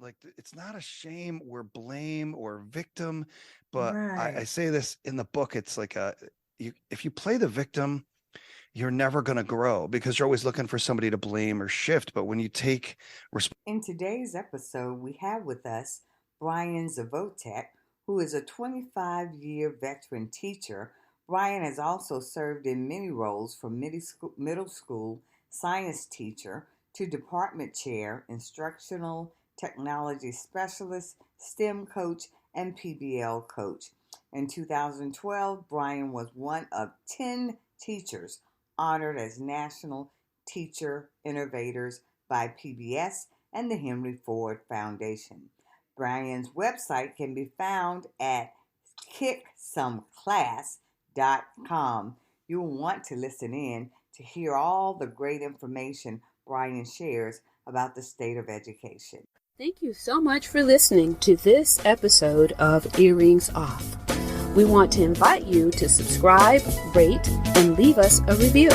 like it's not a shame or blame or victim, but I Right. say this in the book. It's like if you play the victim, you're never going to grow because you're always looking for somebody to blame or shift. But when you take In today's episode, we have with us Bryan Zevotek, who is a 25-year veteran teacher. Bryan has also served in many roles from middle school science teacher to department chair, instructional technology specialist, STEM coach, and PBL coach. In 2012, Bryan was one of 10 teachers honored as National Teacher Innovators by PBS and the Henry Ford Foundation. Bryan's website can be found at kicksomeclass.com. You'll want to listen in to hear all the great information Bryan shares about the state of education. Thank you so much for listening to this episode of Earrings Off. We want to invite you to subscribe, rate, and leave us a review.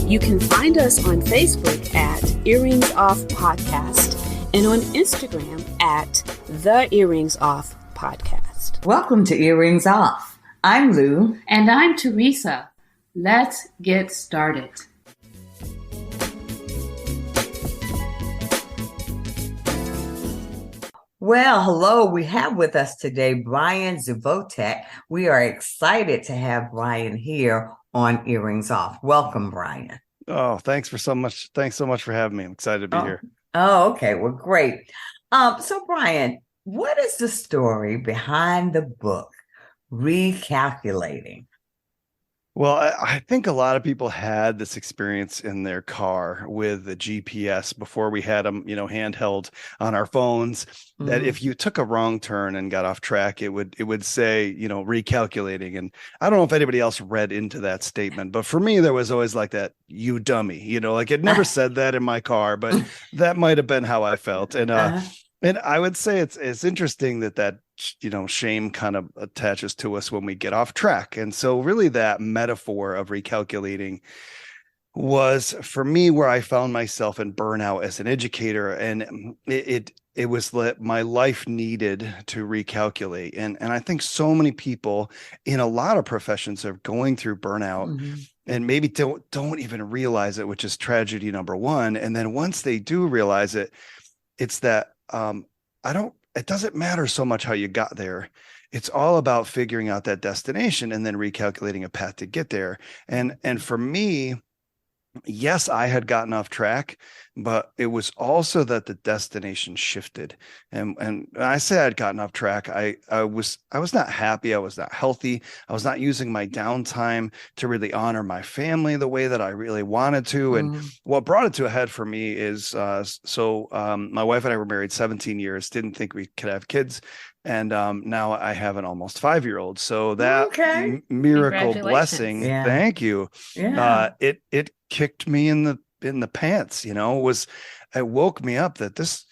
You can find us on Facebook at Earrings Off Podcast and on Instagram at The Earrings Off Podcast. Welcome to Earrings Off. I'm Lou. And I'm Teresa. Let's get started. Well, hello. We have with us today Bryan Zevotek. We are excited to have Bryan here on Earrings Off. Welcome, Bryan. Oh, thanks so much for having me. I'm excited to be here. Oh, okay. Well, great. So Bryan, what is the story behind the book, Recalculating? Well, I think a lot of people had this experience in their car with the GPS before we had them, handheld on our phones, that if you took a wrong turn and got off track, it would say, recalculating. And I don't know if anybody else read into that statement, but for me, there was always like that, you dummy, like it never said that in my car, but that might have been how I felt. And I would say it's interesting that shame kind of attaches to us when we get off track. And so really that metaphor of recalculating was for me where I found myself in burnout as an educator. And it was that my life needed to recalculate. And I think so many people in a lot of professions are going through burnout and maybe don't even realize it, which is tragedy number one. And then once they do realize it, it's that it doesn't matter so much how you got there. It's all about figuring out that destination and then recalculating a path to get there. And for me, yes, I had gotten off track, but it was also that the destination shifted. And when I say I'd gotten off track, I was not happy. I was not healthy. I was not using my downtime to really honor my family the way that I really wanted to. And what brought it to a head for me is, my wife and I were married 17 years, didn't think we could have kids. And now I have an almost 5-year-old. So that miracle blessing, thank you. Yeah. It kicked me in the pants, it woke me up that this,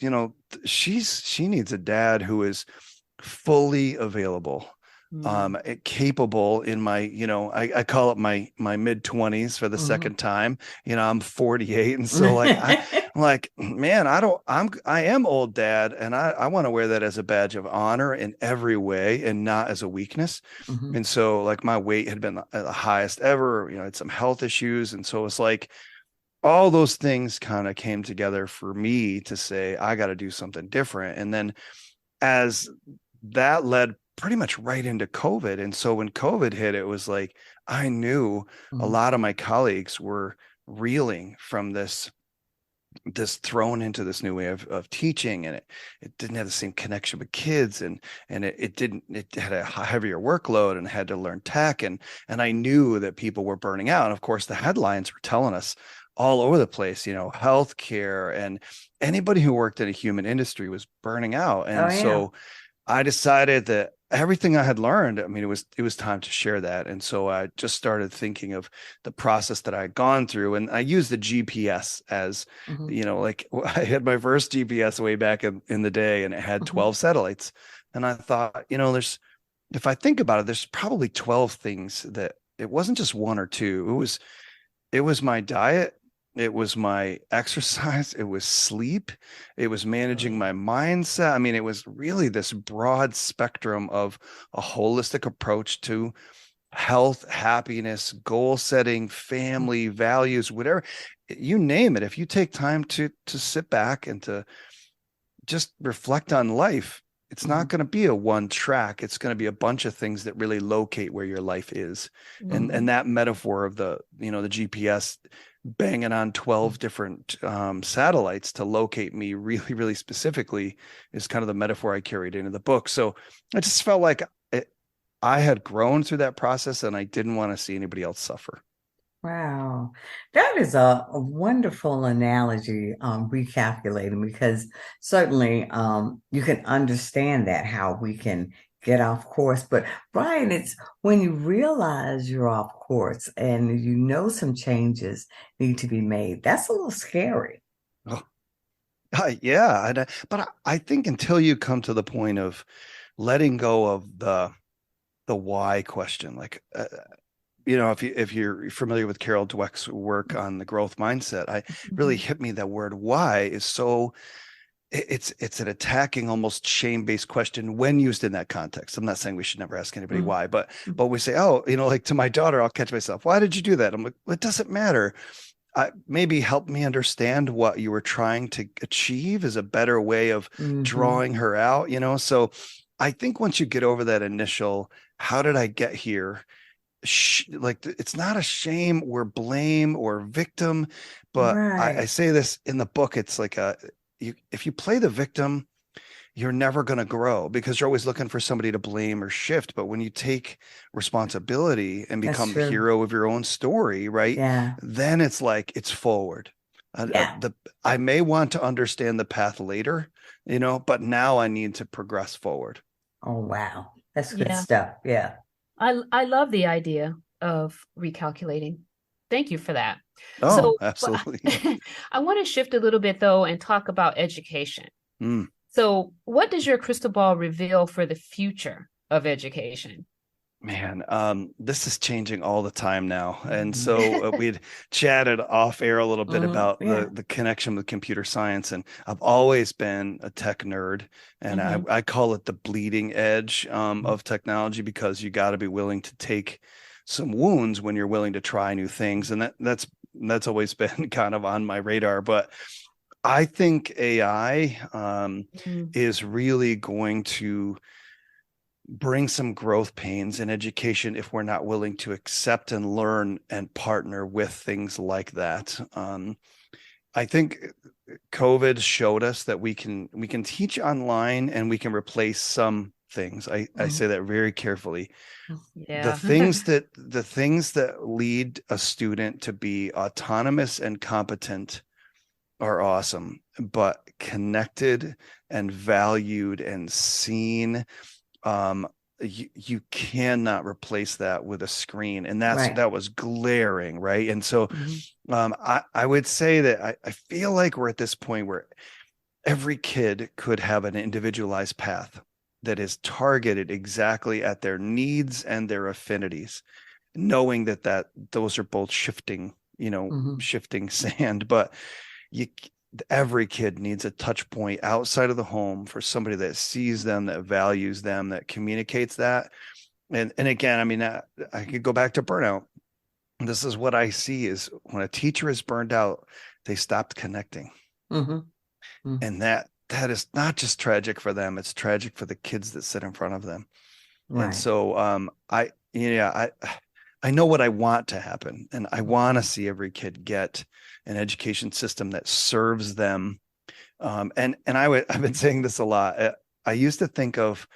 she needs a dad who is fully available, capable in my, I call it my mid-20s for the second time. I'm 48. And so I'm like, man, I am old dad. And I want to wear that as a badge of honor in every way and not as a weakness. And so like my weight had been the highest ever, I had some health issues. And so it's like, all those things kind of came together for me to say, I got to do something different. And then as that led pretty much right into COVID. And so when COVID hit, it was like, I knew a lot of my colleagues were reeling from this thrown into this new way of teaching, and it didn't have the same connection with kids, and it had a heavier workload and had to learn tech, and I knew that people were burning out. And of course the headlines were telling us all over the place, healthcare and anybody who worked in a human industry was burning out. And so I decided that everything I had learned, it was time to share that. And so I just started thinking of the process that I had gone through. And I used the GPS as, like I had my first GPS way back in the day, and it had 12 satellites. And I thought, if I think about it, there's probably 12 things that it wasn't just one or two. It was my diet, it was my exercise, it was sleep, it was managing my mindset. I mean, it was really this broad spectrum of a holistic approach to health, happiness, goal setting, family, values, whatever, you name it. If you take time to sit back and to just reflect on life, it's not going to be a one track. It's going to be a bunch of things that really locate where your life is. And that metaphor of the, the GPS banging on 12 different satellites to locate me really, really specifically is kind of the metaphor I carried into the book. So I just felt like I had grown through that process and I didn't want to see anybody else suffer. Wow, that is a wonderful analogy, recalculating, because certainly you can understand that how we can get off course. But Bryan, it's when you realize you're off course and you know some changes need to be made, that's a little scary. Oh, yeah. But I think until you come to the point of letting go of the why question, like if you're familiar with Carol Dweck's work on the growth mindset, I really hit me that word why is so it's an attacking, almost shame-based question when used in that context. I'm not saying we should never ask anybody why, but we say, oh, like to my daughter, I'll catch myself, why did you do that? I'm like, well, it doesn't matter. Maybe help me understand what you were trying to achieve is a better way of drawing her out, so I think once you get over that initial, how did I get here? Like it's not a shame or blame or victim, but I Right. say this in the book. It's like if you play the victim, you're never going to grow because you're always looking for somebody to blame or shift. But when you take responsibility and That's become the true. hero of your own story, right? Yeah. Then it's like it's forward. Yeah. I may want to understand the path later, but now I need to progress forward. Oh, wow. That's good Yeah. stuff. Yeah. I love the idea of recalculating. Thank you for that. Oh, So absolutely. I want to shift a little bit though and talk about education. Mm. So what does your crystal ball reveal for the future of education? Man, this is changing all the time now. And Mhm. so we'd chatted off air a little bit about Yeah. the connection with computer science. And I've always been a tech nerd, and I call it the bleeding edge of technology because you got to be willing to take some wounds when you're willing to try new things. And that's always been kind of on my radar. But I think AI Mm, is really going to bring some growth pains in education if we're not willing to accept and learn and partner with things like that. I think COVID showed us that we can teach online and we can replace some things. I say that very carefully. The yeah. things that the things that lead a student to be autonomous and competent are awesome, but connected and valued and seen, you cannot replace that with a screen, and Right. that was glaring, right? And so Mhm. I would say that I feel like we're at this point where every kid could have an individualized path that is targeted exactly at their needs and their affinities, knowing that those are both Mhm. shifting sand. But you every kid needs a touch point outside of the home for somebody that sees them, that values them, that communicates that. And again, I mean, I could go back to burnout. This is what I see is when a teacher is burned out, they stopped connecting. Mhm. Mhm. And that is not just tragic for them, it's tragic for the kids that sit in front of them. And Right. so I know what I want to happen, and I want to see every kid get an education system that serves them. And I've been saying this a lot. I used to think of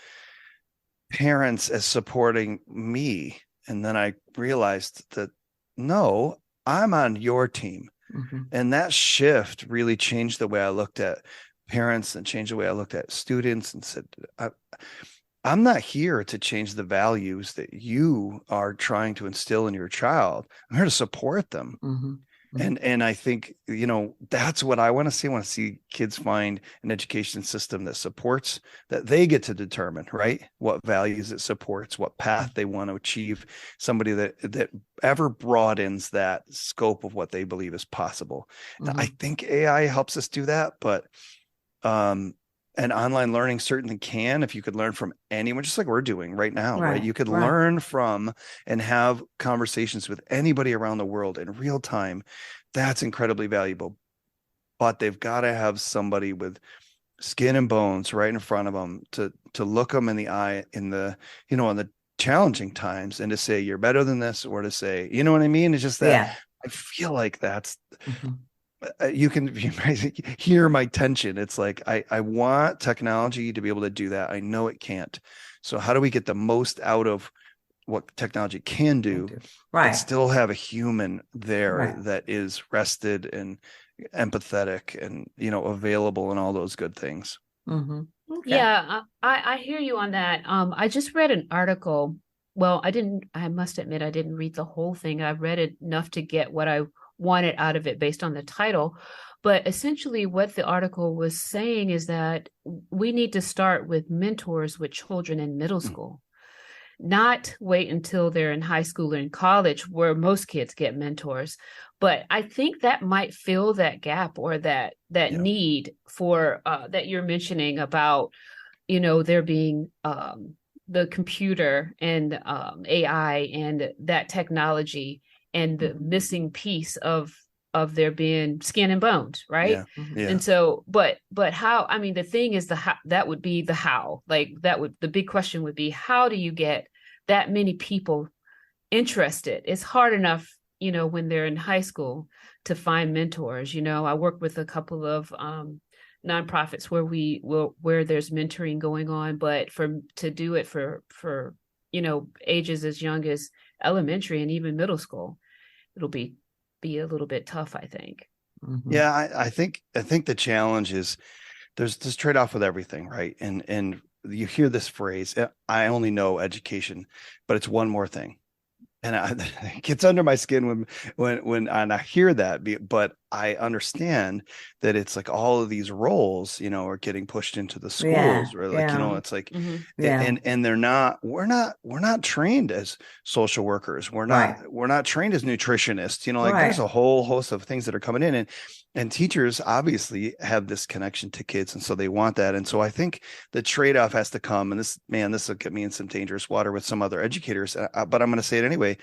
parents as supporting me, and then I realized that no, I'm on your team. Mhm. And that shift really changed the way I looked at parents and changed the way I looked at students and said, I'm not here to change the values that you are trying to instill in your child. I'm here to support them. Mhm. And I think, that's what I want to see. I want to see kids find an education system that supports, that they get to determine, right, what values it supports, what path they want to achieve, somebody that ever broadens that scope of what they believe is possible. Now, I think AI helps us do that, but and online learning certainly can, if you could learn from anyone, just like we're doing right now, right? You could learn from and have conversations with anybody around the world in real time. That's incredibly valuable. But they've got to have somebody with skin and bones right in front of them to look them in the eye in the challenging times, and to say you're better than this, or to say, you know what I mean? It's just that I feel like that's you can hear my tension. It's like, I want technology to be able to do that. I know it can't. So how do we get the most out of what technology can do, but still have a human there that is rested and empathetic and, available and all those good things. Okay. Yeah, I hear you on that. I just read an article. Well, I must admit, I didn't read the whole thing. I read it enough to get what I wanted out of it based on the title. But essentially what the article was saying is that we need to start with mentors with children in middle school, not wait until they're in high school or in college, where most kids get mentors. But I think that might fill that gap, or that need for that you're mentioning about, there being the computer and AI and that technology, and the missing piece of there being skin and bones, right? And so, but how? I mean, the thing is, that would be the how. Like, the big question would be, how do you get that many people interested? It's hard enough, when they're in high school, to find mentors. I work with a couple of nonprofits where there's mentoring going on, but to do it for ages as young as elementary and even middle school, it'll be a little bit tough, I think. Yeah, I think the challenge is there's this trade-off with everything, right? And you hear this phrase, I only know education, but it's one more thing. And it gets under my skin when I hear that, but I understand that it's like all of these roles, are getting pushed into the schools, or like, it's like, and we're not trained as social workers. We're not trained as nutritionists, like there's a whole host of things that are coming in, and teachers obviously have this connection to kids. And so they want that. And so I think the trade-off has to come, and this will get me in some dangerous water with some other educators, but I'm going to say it anyway.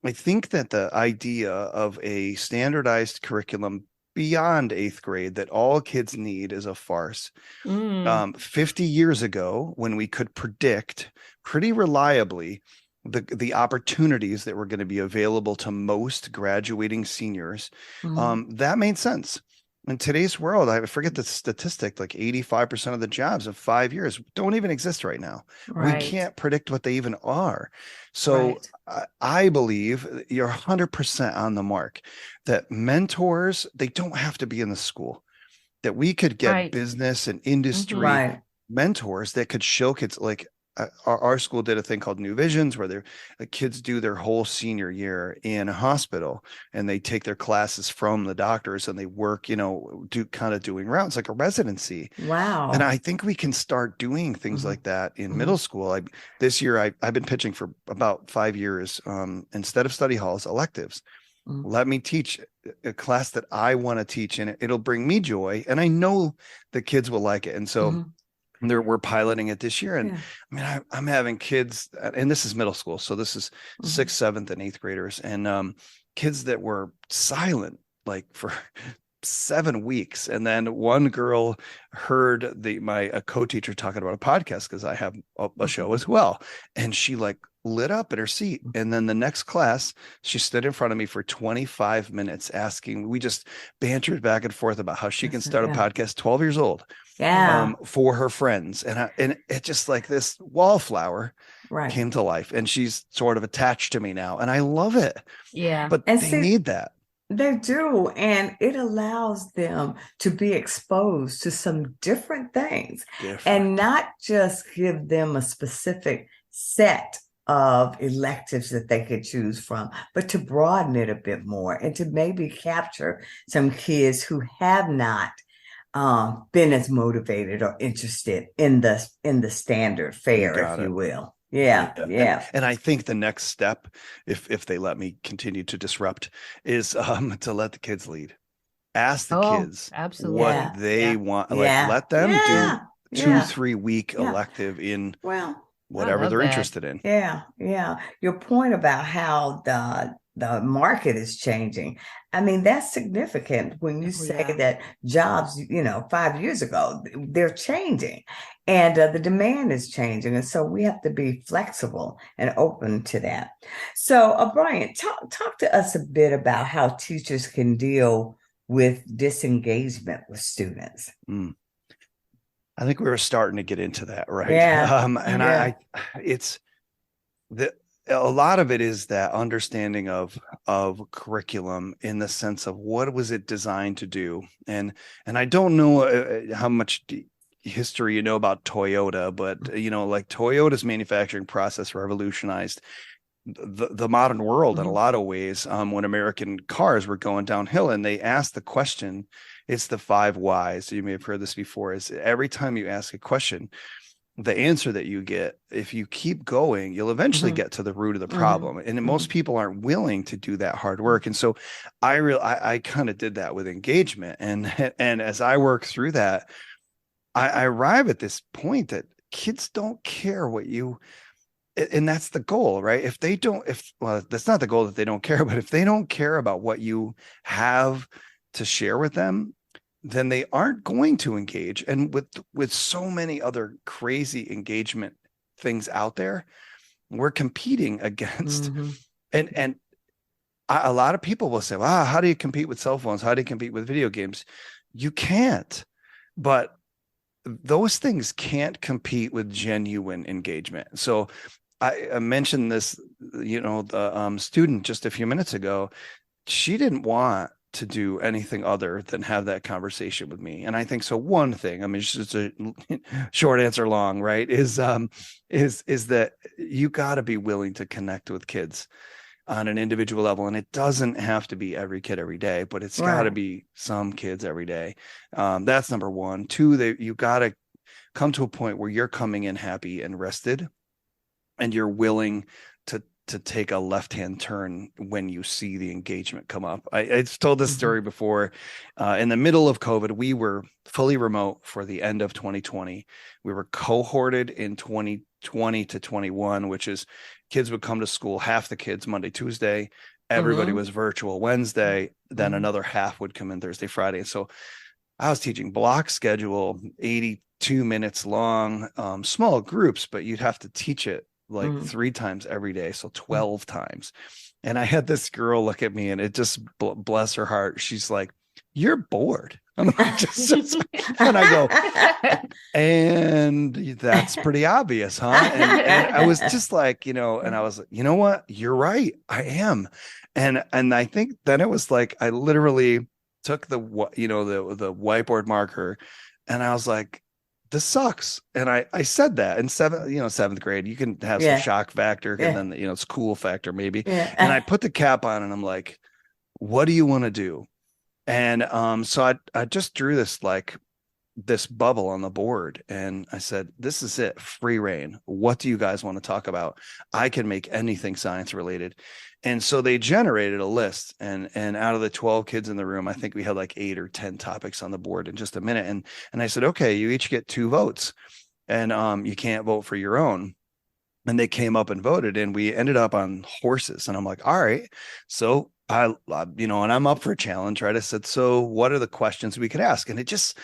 I think that the idea of a standardized curriculum beyond 8th grade that all kids need is a farce. 50 years ago, when we could predict pretty reliably the opportunities that were going to be available to most graduating seniors, that made sense. In today's world, I forget the statistic, like 85% of the jobs in 5 years don't even exist right now. We can't predict what they even are. So I believe you're 100% on the mark, that mentors, they don't have to be in the school, that we could get business and industry mentors that could show kids, like our school did a thing called New Visions, where the kids do their whole senior year in a hospital, and they take their classes from the doctors, and they work, doing rounds like a residency. Wow. And I think we can start doing things like that in middle school. This year, I've been pitching for about 5 years, instead of study halls, electives. Let me teach a class that I want to teach, and it'll bring me joy. And I know the kids will like it. And so we're piloting it this year. And I mean, I'm having kids, and this is middle school. So this is 6th, 7th, and 8th graders, and kids that were silent, like for 7 weeks. And then one girl heard a co-teacher talking about a podcast, because I have a show as well. And she like lit up in her seat. And then the next class, she stood in front of me for 25 minutes we just bantered back and forth about how she can start a podcast, 12 years old, for her friends. And it just, like, this wallflower came to life, and she's sort of attached to me now, and I love it. Yeah. But they need that. They do. And it allows them to be exposed to some different things and not just give them a specific set of electives that they could choose from, but to broaden it a bit more and to maybe capture some kids who have not been as motivated or interested in the standard You fare, if got it. you will. Yeah, Yeah. yeah. And I think the next step, if they let me continue to disrupt, is to let the kids lead. Ask the Oh, kids what absolutely. Yeah, they yeah, want. Like, yeah, let them do yeah, two, yeah, 3 week yeah. elective in Well, I whatever love they're that. interested in. yeah, yeah. Your point about how the market is changing. I mean, that's significant when you Oh, say yeah. that jobs, 5 years ago, they're changing and the demand is changing. And so we have to be flexible and open to that. So, Brian, talk to us a bit about how teachers can deal with disengagement with students. Mm. I think we were starting to get into that, right? Yeah, And yeah. it's the a lot of it is that understanding of curriculum in the sense of what was it designed to do, and I don't know how much history you know about Toyota, but like Toyota's manufacturing process revolutionized the modern world in a Mhm. lot of ways when American cars were going downhill, and they asked the question. It's the 5 whys. You may have heard this before. Is every time you ask a question, the answer that you get, if you keep going, you'll eventually Mhm. get to the root of the Mhm. problem. And most Mhm. people aren't willing to do that hard work. And so I kind of did that with engagement. And as I work through that, I arrive at this point that kids don't care what you, and that's the goal, right? If they don't, if well, that's not the goal that they don't care, but if they don't care about what you have to share with them, then they aren't going to engage. And with so many other crazy engagement things out there, we're competing against. Mhm. And a lot of people will say, "Wow, how do you compete with cell phones? How do you compete with video games?" You can't. But those things can't compete with genuine engagement. So I mentioned this, the student just a few minutes ago. She didn't want to do anything other than have that conversation with me. And I think so. One thing, I mean, it's just a short answer long, right? Is that you got to be willing to connect with kids on an individual level. And it doesn't have to be every kid every day, but it's got to Right. be some kids every day. That's number one. Two, that you got to come to a point where you're coming in happy and rested, and you're willing to take a left-hand turn when you see the engagement come up. I've told this Mhm. story before. In the middle of COVID, we were fully remote for the end of 2020. We were cohorted in 2020 to 21, which is kids would come to school, half the kids Monday, Tuesday. Everybody Mhm. was virtual Wednesday. Then Mhm. another half would come in Thursday, Friday. And so I was teaching block schedule, 82 minutes long, small groups, but you'd have to teach it like Mhm. 3 times every day. So Mhm. 12 times. And I had this girl look at me, and it just bless her heart. She's like, "You're bored." I'm like, and I go, "And that's pretty obvious, huh?" And I was just like, and I was like, "You know what? You're right. I am." And I think then it was like I literally took the whiteboard marker, and I was like, "This sucks." And I said that in seventh grade. You can have some Yeah, shock factor, and yeah, then it's cool factor maybe. And I yeah. put the cap on, and I'm like, "What do you want to do?" And so I just drew this bubble on the board, and I said, "This is it, free reign. What do you guys want to talk about? I can make anything science related." And so they generated a list, and out of the 12 kids in the room, I think we had like 8 or 10 topics on the board in just a minute. And I said, "Okay, you each get 2 votes, and you can't vote for your own." And they came up and voted, and we ended up on horses. And I'm like, "All right." So and I'm up for a challenge, right? I said, "So what are the questions we could ask?" And it just,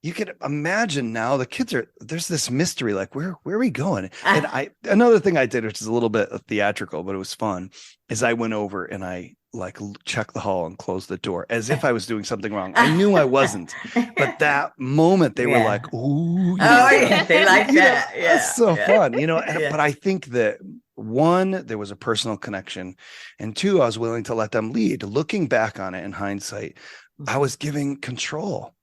you can imagine now the kids there's this mystery, like where are we going? And another thing I did, which is a little bit theatrical, but it was fun, is I went over and I like checked the hall and closed the door as if I was doing something wrong. I knew I wasn't, but that moment they were Yeah. like, "Ooh," Oh, yeah, they like that. that's Yeah, so yeah, fun, but yeah. I think that one, there was a personal connection, and two, I was willing to let them lead. Looking back on it in hindsight, I Mhm. was giving control.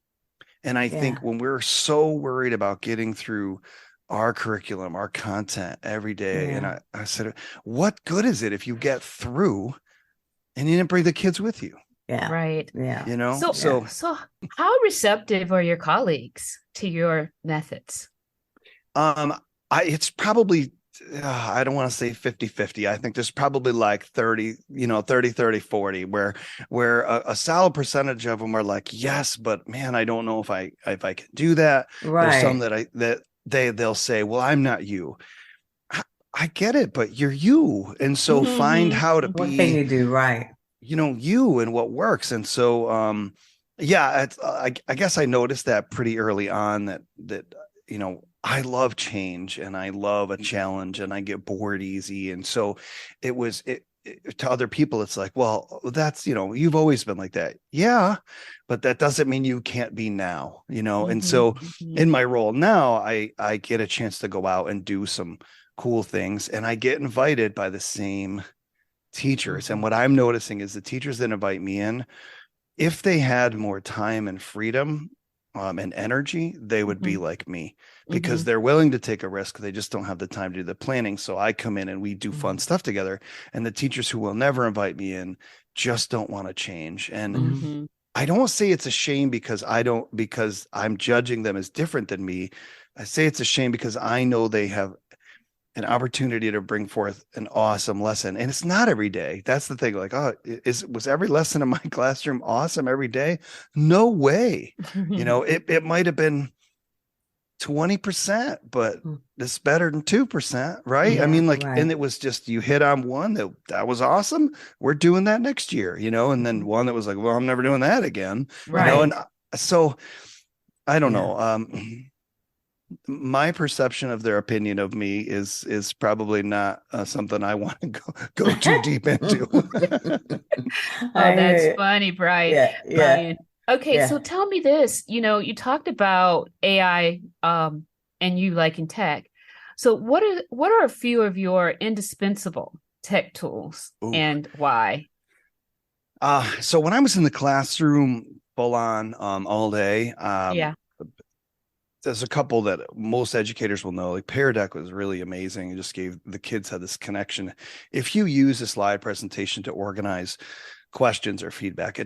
And I think Yeah. when we're so worried about getting through our curriculum, our content every day. Yeah. And I said, what good is it if you get through and you didn't bring the kids with you? Yeah. Right. Yeah. You know, So how receptive are your colleagues to your methods? um, it's probably, I don't want to say 50-50. I think there's probably like 30, 40, where a solid percentage of them are like, yes, but man, I don't know if I can do that. There's some Right. that they'll say, well, I'm not you. I get it, but you're you. And so find Mm-hmm. how to What can be, you do? Right. you and what works. And so, yeah, I guess I noticed that pretty early on that, I love change and I love a challenge and I get bored easy. And so to other people, it's like, well, that's, you've always been like that. Yeah, but that doesn't mean you can't be now, And Mm-hmm. so Mm-hmm. in my role now, I get a chance to go out and do some cool things, and I get invited by the same teachers. And Mm-hmm. what I'm noticing is the teachers that invite me in, if they had more time and freedom, and energy, they would be Mm-hmm. like me, Mm-hmm. because they're willing to take a risk. They just don't have the time to do the planning. So I come in and we do fun stuff together. And the teachers who will never invite me in just don't want to change. And Mm-hmm. Mm-hmm. I don't say it's a shame because I'm judging them as different than me. I say it's a shame because I know they have an opportunity to bring forth an awesome lesson. And it's not every day. That's the thing. Like, oh, was every lesson in my classroom awesome every day? No way. It might have been 20%, but it's better than 2%, right? I Yeah. mean, like, and Right. it was just, you hit on one that was awesome. We're doing that next year, and then one that was like, well, I'm never doing that again, Right. and so I don't Yeah. know. My perception of their opinion of me is probably not something I want to go too deep into. Oh, I hear that's you. funny, Brian. Yeah. Yeah. Brian. Okay, so Yeah. tell me this. You talked about AI, and you like in tech. So what are a few of your indispensable tech tools Ooh. and why? So when I was in the classroom full on all day, Yeah. there's a couple that most educators will know. Like Pear Deck was really amazing. It just gave the kids had this connection. If you use a slide presentation to organize questions or feedback,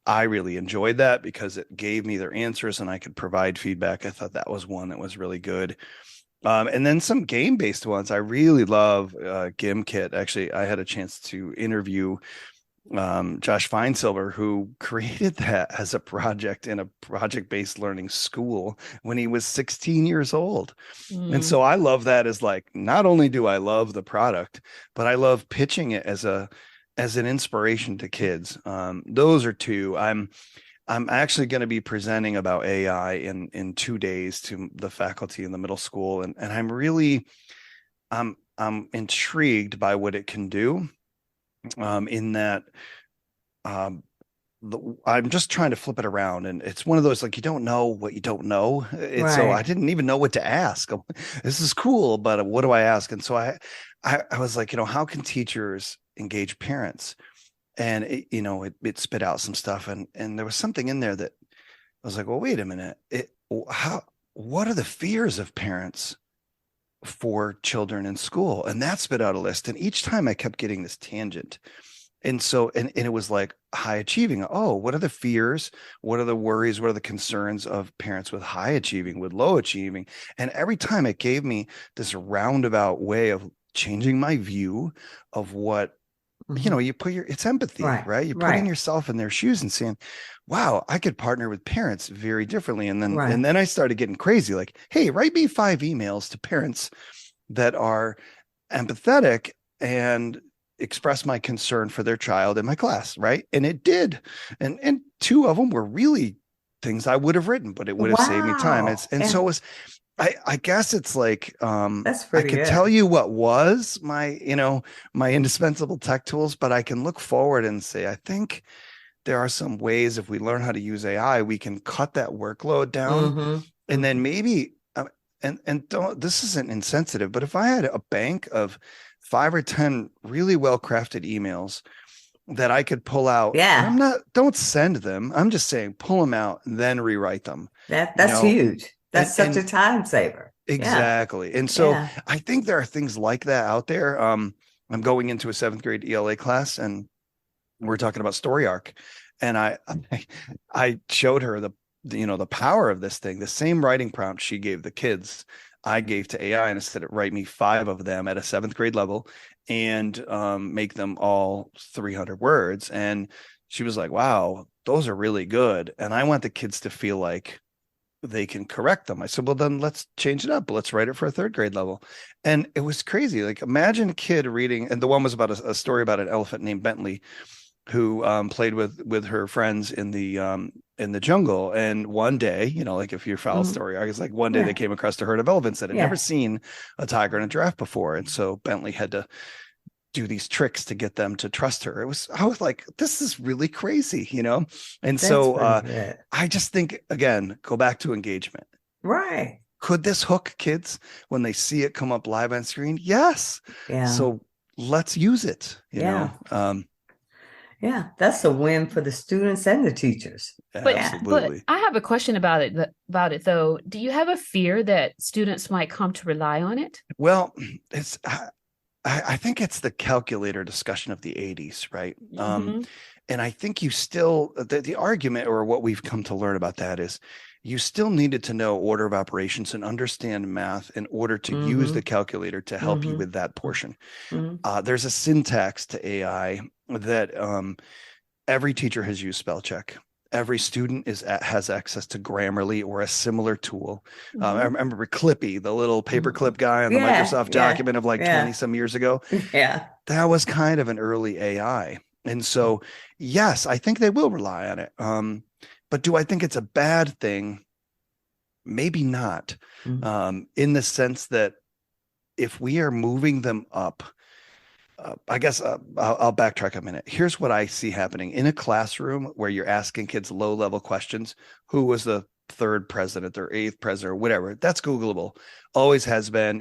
I really enjoyed that because it gave me their answers and I could provide feedback. I thought that was one that was really good. And then some game-based ones. I really love GimKit. Actually, I had a chance to interview Josh Feinsilver, who created that as a project in a project-based learning school when he was 16 years old. And Mm. so I love that as, like, not only do I love the product, but I love pitching it as an inspiration to kids. Those are two. I'm actually going to be presenting about AI in 2 days to the faculty in the middle school, and I'm intrigued by what it can do. In that, um, I'm just trying to flip it around, and it's one of those, like, you don't know what you don't know. So I Right. didn't even know what to ask. This is cool, but what do I ask? And so I was like, how can teachers engage parents? And it spit out some stuff, and there was something in there that I was like, well, wait a minute. What are the fears of parents for children in school? And that spit out a list. And each time I kept getting this tangent. And so, and it was like high achieving. Oh, what are the fears? What are the worries? What are the concerns of parents with high achieving, with low achieving? And every time it gave me this roundabout way of changing my view of what, you put it's empathy, Right. right? You're putting Right. yourself in their shoes and saying, wow, I could partner with parents very differently. And then, Right. and then I started getting crazy. Like, hey, write me 5 emails to parents that are empathetic and express my concern for their child in my class, right? And it did. And 2 of them were really things I would have written, but it would have saved me time. Wow. And Yeah. so it was, I guess it's like, That's I pretty could good. tell you what was my indispensable tech tools, but I can look forward and say, I think there are some ways, if we learn how to use AI, we can cut that workload down. Mm-hmm. And Mm-hmm. then maybe, and don't, this isn't insensitive, but if I had a bank of 5 or 10 really well-crafted emails that I could pull out, and Yeah. don't send them. I'm just saying, pull them out and then rewrite them, That's huge. and, That's such a and time saver. Exactly. And so I think there are things like that out there. I'm going into a 7th grade ELA class, and we're talking about story arc. And I showed her the power of this thing. The same writing prompt she gave the kids, I gave to AI, and I said, write me 5 of them at a 7th grade level and make them all 300 words. And she was like, wow, those are really good. And I want the kids to feel like they can correct them. I said, well, then let's change it up. Let's write it for a 3rd grade level. And it was crazy. Like, imagine a kid reading, and the one was about a story about an elephant named Bentley who played with her friends in the jungle. And one day, like if you follow story, I was like, one day they came across a herd of elephants that had never seen a tiger and a giraffe before. And so Bentley had to do these tricks to get them to trust her. I was like, this is really crazy, And so I just think, again, go back to engagement. Right. Could this hook kids when they see it come up live on screen? Yes. Yeah. So let's use it, you know? Yeah, that's a win for the students and the teachers. Absolutely. But I have a question about it though. Do you have a fear that students might come to rely on it? Well, I think it's the calculator discussion of the 80s, right? Mm-hmm. And I think you still, the argument, or what we've come to learn about that, is you still needed to know order of operations and understand math in order to use the calculator to help you with that portion. There's a syntax to AI that every teacher has used spell check. Every student has access to Grammarly or a similar tool. I remember Clippy, the little paperclip guy on the Microsoft document of like 20 some years ago. Yeah. That was kind of an early AI. And so, yes, I think they will rely on it. But do I think it's a bad thing? Maybe not. In the sense that if we are moving them up, I guess I'll backtrack a minute. Here's what I see happening in a classroom where you're asking kids low-level questions. Who was the 3rd president or 8th president or whatever? That's Googleable. Always has been,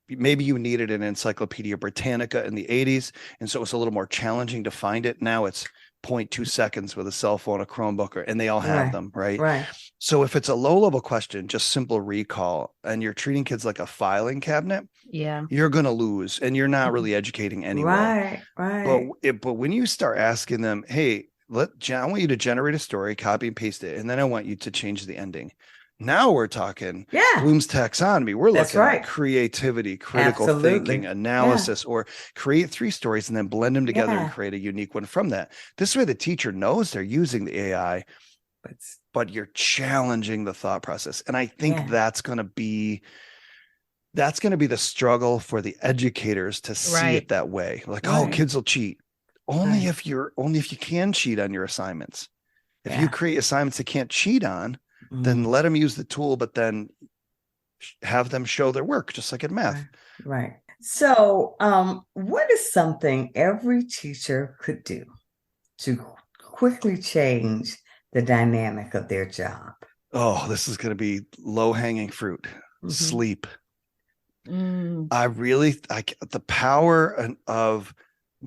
maybe you needed an Encyclopedia Britannica in the 80s. And so it's a little more challenging to find it. Now it's 0.2 seconds with a cell phone, a Chromebook, and they all have them, right? Right. So if it's a low-level question, just simple recall, and you're treating kids like a filing cabinet, you're going to lose, and you're not really educating anyway. Right. But when you start asking them, hey, I want you to generate a story, copy and paste it, and then I want you to change the ending. Now we're talking Bloom's taxonomy. We're looking at creativity, critical thinking, analysis, or create 3 stories and then blend them together and create a unique one from that. This way the teacher knows they're using the AI, but you're challenging the thought process. And I think that's going to be the struggle for the educators to see it that way. Like, oh, kids will cheat. Only if you can cheat on your assignments. If you create assignments they can't cheat on, then let them use the tool, but then have them show their work, just like in math. Right. So what is something every teacher could do to quickly change the dynamic of their job? Oh, this is going to be low-hanging fruit. Sleep. The power of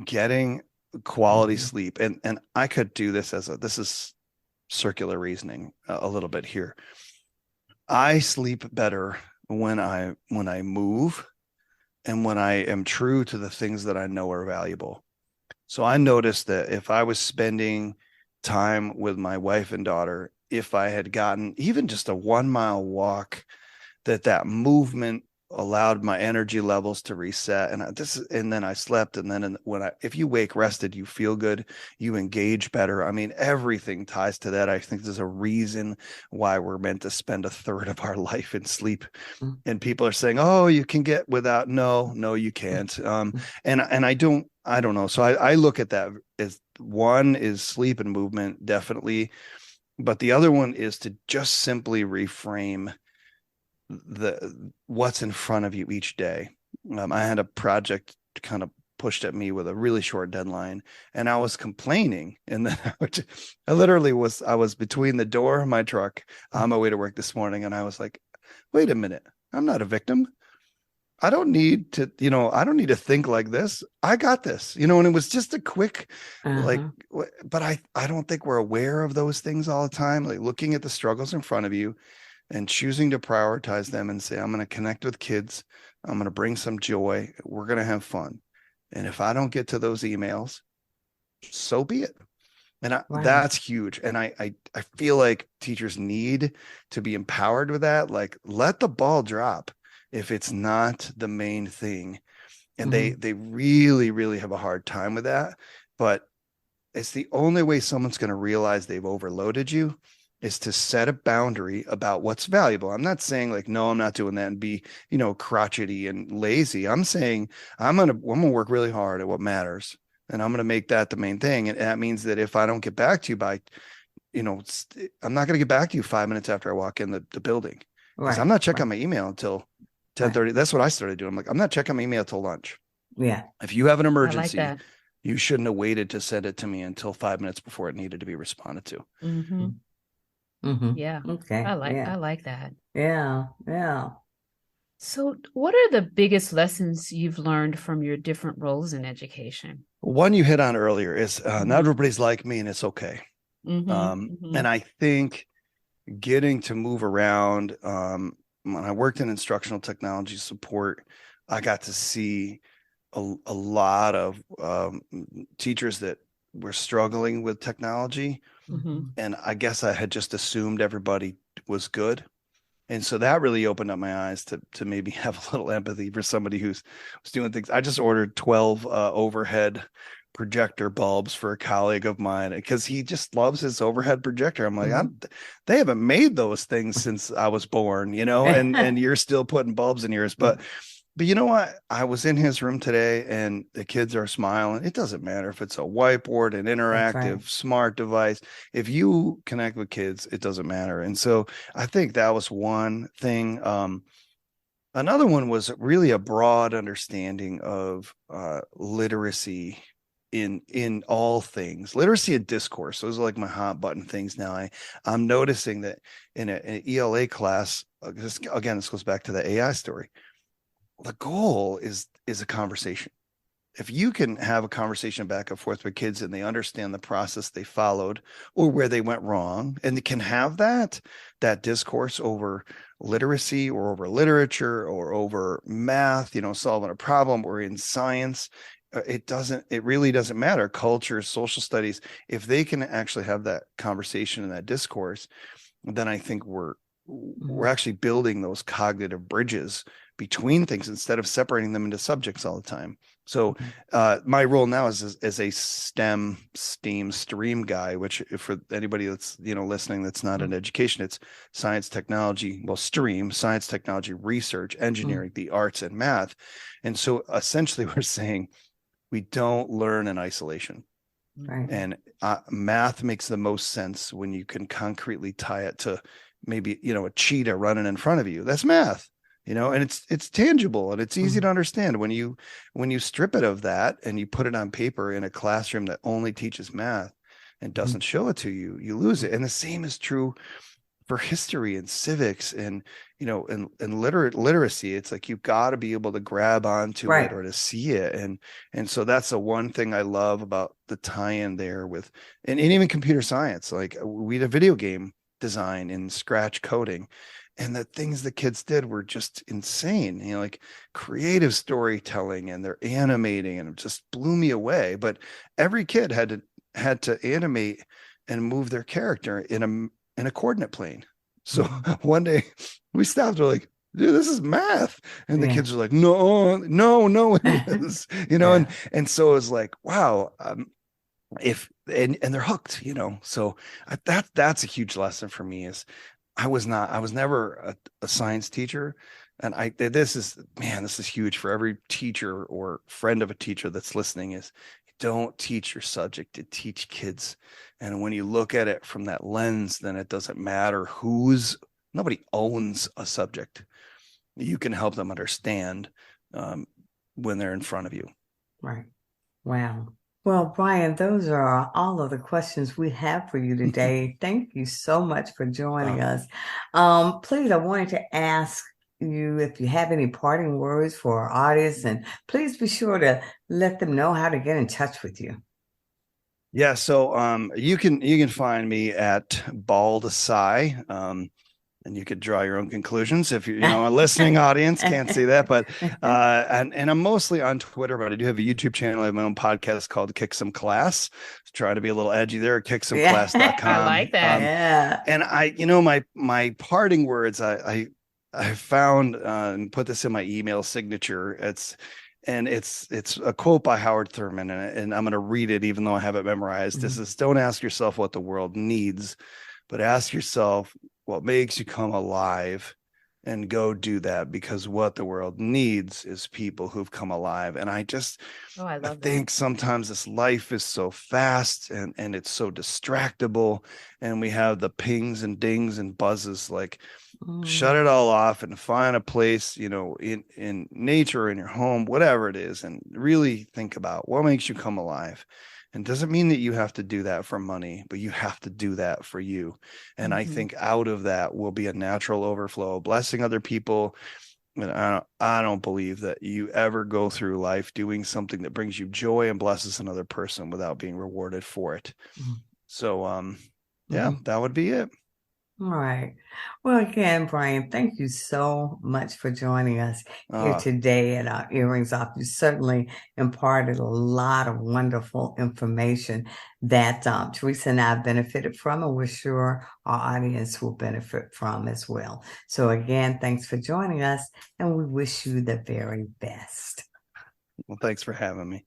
getting quality sleep, and I could do this this is circular reasoning a little bit here. I sleep better when I move and when I am true to the things that I know are valuable. So I noticed that if I was spending time with my wife and daughter, if I had gotten even just a 1-mile walk, that movement allowed my energy levels to reset, and then I slept, and then if you wake rested, you feel good, you engage better. I mean, everything ties to that. I think there's a reason why we're meant to spend 1/3 of our life in sleep, and people are saying, oh, you can get without. No, you can't. And I don't know. So I look at that as one is sleep and movement, definitely, but the other one is to just simply reframe what's in front of you each day. I had a project kind of pushed at me with a really short deadline, and I was complaining, and then I was between the door of my truck on my way to work this morning, and I was like, wait a minute, I'm not a victim. I don't need to think like this. I got this, and it was just a quick, but I don't think we're aware of those things all the time, like looking at the struggles in front of you and choosing to prioritize them and say, I'm going to connect with kids. I'm going to bring some joy. We're going to have fun. And if I don't get to those emails, so be it. And that's huge. And I feel like teachers need to be empowered with that. Like, let the ball drop if it's not the main thing. And they really, really have a hard time with that. But it's the only way someone's going to realize they've overloaded you is to set a boundary about what's valuable. I'm not saying like, no, I'm not doing that and be, crotchety and lazy. I'm saying I'm going to work really hard at what matters. And I'm going to make that the main thing. And that means that if I don't get back to you by, I'm not going to get back to you 5 minutes after I walk in the building. Because I'm not checking my email until 10:30. That's what I started doing. I'm like, I'm not checking my email till lunch. Yeah. If you have an emergency, you shouldn't have waited to send it to me until 5 minutes before it needed to be responded to. Mm-hmm. Mm-hmm. Yeah. Okay. I like that. Yeah. Yeah. So what are the biggest lessons you've learned from your different roles in education? One you hit on earlier is not everybody's like me, and it's okay. And I think getting to move around, when I worked in instructional technology support, I got to see a lot of teachers that were struggling with technology. And I guess I had just assumed everybody was good. And so that really opened up my eyes to maybe have a little empathy for somebody who's doing things. I just ordered 12 overhead projector bulbs for a colleague of mine because he just loves his overhead projector. I'm like, they haven't made those things since I was born, and you're still putting bulbs in yours. But you know what? I was in his room today and the kids are smiling. It doesn't matter if it's a whiteboard, an interactive smart device. If you connect with kids, it doesn't matter. And so I think that was one thing. Another one was really a broad understanding of literacy in all things, literacy and discourse. Those are like my hot button things now. I'm noticing that in an ELA class, this goes back to the AI story. The goal is a conversation. If you can have a conversation back and forth with kids and they understand the process they followed or where they went wrong, and they can have that discourse over literacy or over literature or over math, solving a problem, or in science, it really doesn't matter. Culture, social studies, if they can actually have that conversation and that discourse, then I think we're actually building those cognitive bridges between things instead of separating them into subjects all the time. So my role now is as a STEM stream guy, which for anybody that's listening that's not in education, it's science, technology, stream, science, technology, research, engineering, the arts, and math. And so essentially we're saying we don't learn in isolation. Right. And math makes the most sense when you can concretely tie it to maybe a cheetah running in front of you. That's math. And it's tangible and it's easy to understand. When you strip it of that and you put it on paper in a classroom that only teaches math and doesn't show it to you, you lose it. And the same is true for history and civics and literacy. It's like you've got to be able to grab onto it or to see it. And so that's the one thing I love about the tie-in there with and even computer science. Like we had a video game design in Scratch coding. And the things the kids did were just insane, like creative storytelling, and they're animating, and it just blew me away. But every kid had to animate and move their character in a coordinate plane. So one day we stopped. We're like, dude, this is math. And the kids are like, no, it is, and so it was like, wow. And they're hooked, so that's a huge lesson for me is I was never a science teacher. And this is huge for every teacher or friend of a teacher that's listening is don't teach your subject to teach kids. And when you look at it from that lens, then it doesn't matter nobody owns a subject. You can help them understand when they're in front of you. Right. Wow. Well, Bryan, those are all of the questions we have for you today. Thank you so much for joining us. Please, I wanted to ask you if you have any parting words for our audience, and please be sure to let them know how to get in touch with you. Yeah, so you can find me at Bald Sai. and you could draw your own conclusions if you know a listening audience can't see that, but and I'm mostly on Twitter, but I do have a YouTube channel. I have my own podcast called Kick Some Class. Try to be a little edgy there. Kicksomeclass.com. I like that. Yeah. And my parting words, I found and put this in my email signature. It's a quote by Howard Thurman, and I'm going to read it even though I have it memorized. This is, don't ask yourself what the world needs, but ask yourself what makes you come alive, and go do that, because what the world needs is people who've come alive. And I think sometimes this life is so fast and it's so distractible, and we have the pings and dings and buzzes. Like, shut it all off and find a place, in nature, in your home, whatever it is, and really think about what makes you come alive. And doesn't mean that you have to do that for money, but you have to do that for you. And I think out of that will be a natural overflow, blessing other people. And I don't believe that you ever go through life doing something that brings you joy and blesses another person without being rewarded for it. So, that would be it. All right. Well, again, Bryan, thank you so much for joining us here today at our Earrings Off. You certainly imparted a lot of wonderful information that Teresa and I benefited from, and we're sure our audience will benefit from as well. So again, thanks for joining us, and we wish you the very best. Well, thanks for having me.